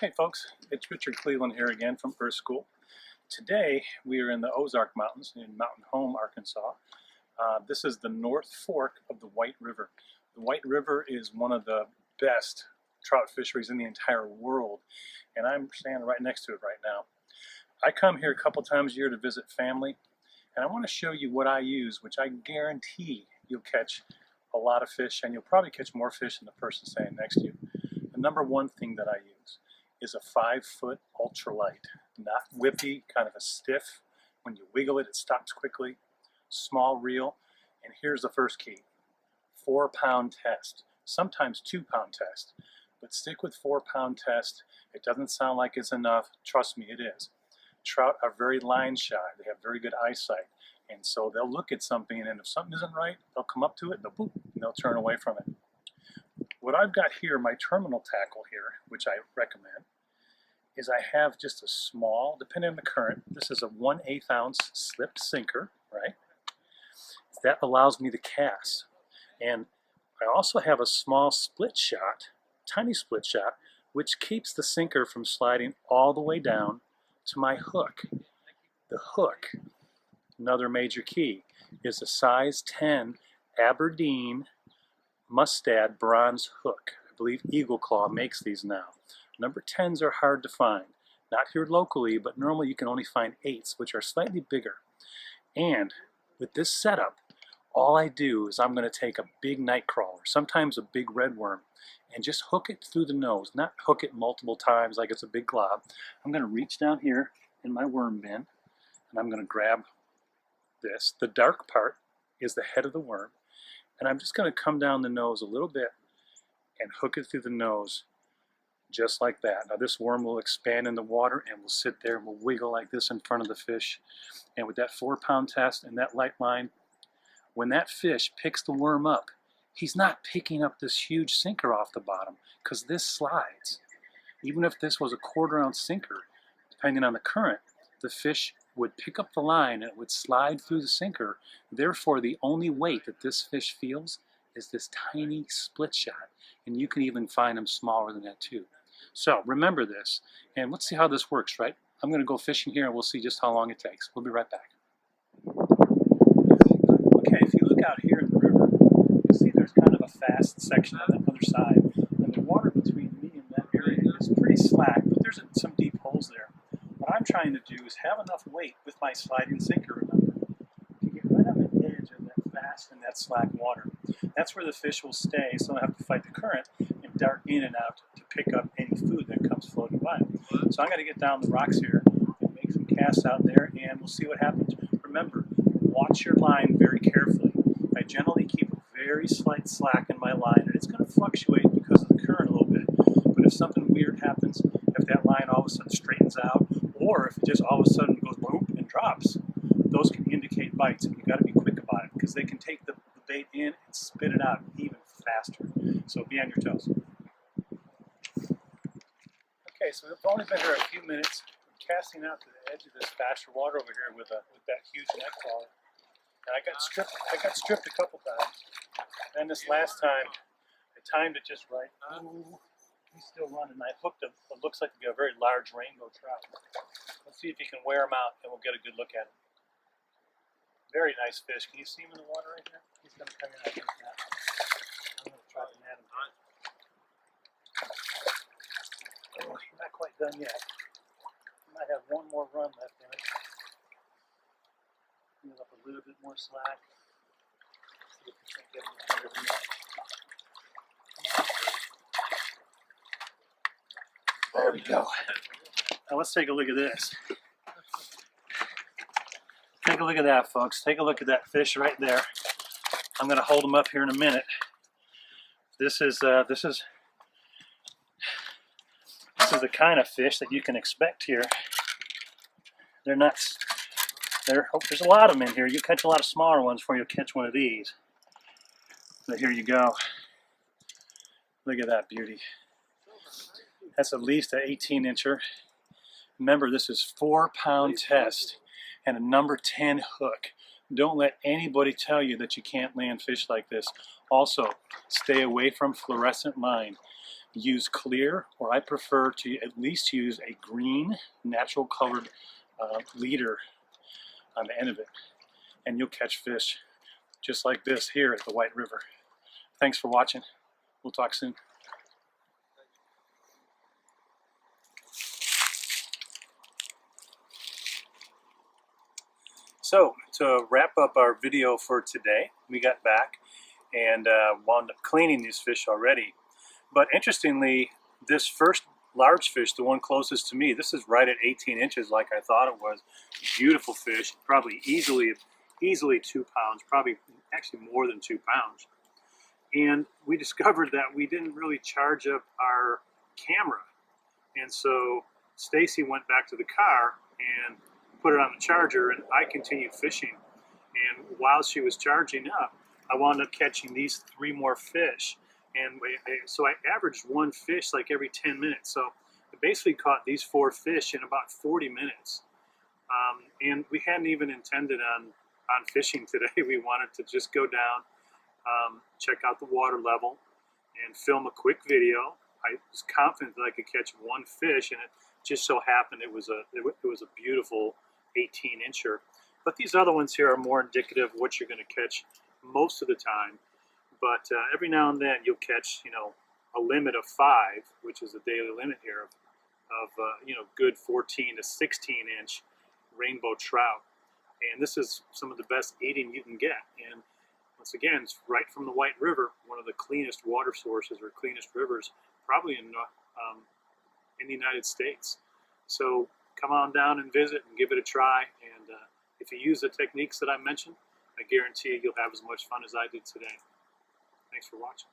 Hey folks, it's Richard Cleveland here again from Earth School. Today we are in the Ozark Mountains in Mountain Home, Arkansas. This is the North Fork of the White River. The White River is one of the best trout fisheries in the entire world, and I'm standing right next to it right now. I come here a couple times a year to visit family, and I want to show you what I use, which I guarantee you'll catch a lot of fish, and you'll probably catch more fish than the person standing next to you. The number one thing that I use is a 5-foot ultralight, not whippy, kind of a stiff. When you wiggle it, it stops quickly. Small reel, and here's the first key: 4-pound test, sometimes 2-pound test, but stick with 4-pound test. It doesn't sound like it's enough. Trust me, it is. Trout are very line shy. They have very good eyesight, and so they'll look at something, and if something isn't right, they'll come up to it, and they'll turn away from it. What I've got here, my terminal tackle here, which I recommend, is I have just a small, depending on the current, this is a 1/8 ounce slip sinker, right? That allows me to cast. And I also have a small split shot, tiny split shot, which keeps the sinker from sliding all the way down to my hook. The hook, another major key, is a size 10 Aberdeen Mustad bronze hook. I believe Eagle Claw makes these now. Number 10s are hard to find. Not here locally, but normally you can only find 8s, which are slightly bigger. And with this setup, all I do is I'm going to take a big night crawler, sometimes a big redworm, and just hook it through the nose. Not hook it multiple times like it's a big glob. I'm going to reach down here in my worm bin, and I'm going to grab this. The dark part is the head of the worm, and I'm just going to come down the nose a little bit and hook it through the nose, just like that. Now this worm will expand in the water and will sit there and will wiggle like this in front of the fish. And with that 4-pound test and that light line, when that fish picks the worm up, he's not picking up this huge sinker off the bottom, because this slides. Even if this was a 1/4 ounce sinker, depending on the current, the fish would pick up the line and it would slide through the sinker. Therefore, the only weight that this fish feels is this tiny split shot. And you can even find them smaller than that too. So remember this, and let's see how this works, right? I'm going to go fishing here and we'll see just how long it takes. We'll be right back. Okay, if you look out here in the river, you'll see there's kind of a fast section on the other side. And the water between me and that area is pretty slack, but there's some deep holes there. What I'm trying to do is have enough weight with my sliding sinker, remember, to get right on the edge of that fast and that slack water. That's where the fish will stay, so I don't have to fight the current and dart in and out to pick up any food that comes floating by. So I'm going to get down the rocks here and make some casts out there, and we'll see what happens. Remember, watch your line very carefully. I generally keep a very slight slack in my line, and it's going to fluctuate because of the current a little bit. But if something weird happens, if that line all of a sudden straightens out, or if it just all of a sudden goes boop and drops, those can indicate bites, and you've got to be quick about it, because they can take the bait in and spit it out even faster. So be on your toes. Okay, so we've only been here a few minutes. I'm casting out to the edge of this faster water over here with that huge net crawler. And I got stripped a couple times. And this last time, I timed it just right. Ooh, he's still running. I hooked what looks like to be a very large rainbow trout. Let's see if he can wear him out, and we'll get a good look at him. Very nice fish. Can you see him in the water right there? He's going to come in, I think, now. I'm going to try to net him here. Oh, he's not quite done yet. He might have one more run left in it. Give up a little bit more slack. See if we can get him under the net. There we go. Now let's take a look at this. Take a look at that, folks. Take a look at that fish right there. I'm going to hold him up here in a minute. This is the kind of fish that you can expect here. They're not. There's a lot of them in here. You catch a lot of smaller ones before you'll catch one of these. But here you go. Look at that beauty. That's at least an 18-incher. Remember, this is 4-pound test and a number 10 hook. Don't let anybody tell you that you can't land fish like this. Also, stay away from fluorescent line. use clear, or I prefer to at least use a green, natural colored leader on the end of it. And you'll catch fish just like this here at the White River. Thanks for watching. We'll talk soon. So, to wrap up our video for today, we got back and wound up cleaning these fish already. But interestingly, this first large fish, the one closest to me, this is right at 18 inches like I thought it was. Beautiful fish, probably easily 2 pounds, probably actually more than 2 pounds. And we discovered that we didn't really charge up our camera. And so Stacy went back to the car and put it on the charger, and I continued fishing. And while she was charging up, I wound up catching these 3 more fish. And so I averaged 1 fish like every 10 minutes. So I basically caught these 4 fish in about 40 minutes. And we hadn't even intended on fishing today. We wanted to just go down, check out the water level, and film a quick video. I was confident that I could catch 1 fish, and it just so happened it was a beautiful 18-incher. But these other ones here are more indicative of what you're going to catch most of the time. But every now and then you'll catch, a limit of 5, which is the daily limit here of good 14 to 16-inch rainbow trout. And this is some of the best eating you can get. And once again, it's right from the White River, one of the cleanest water sources or cleanest rivers probably in the United States. So come on down and visit and give it a try. And if you use the techniques that I mentioned, I guarantee you'll have as much fun as I did today. Thanks for watching.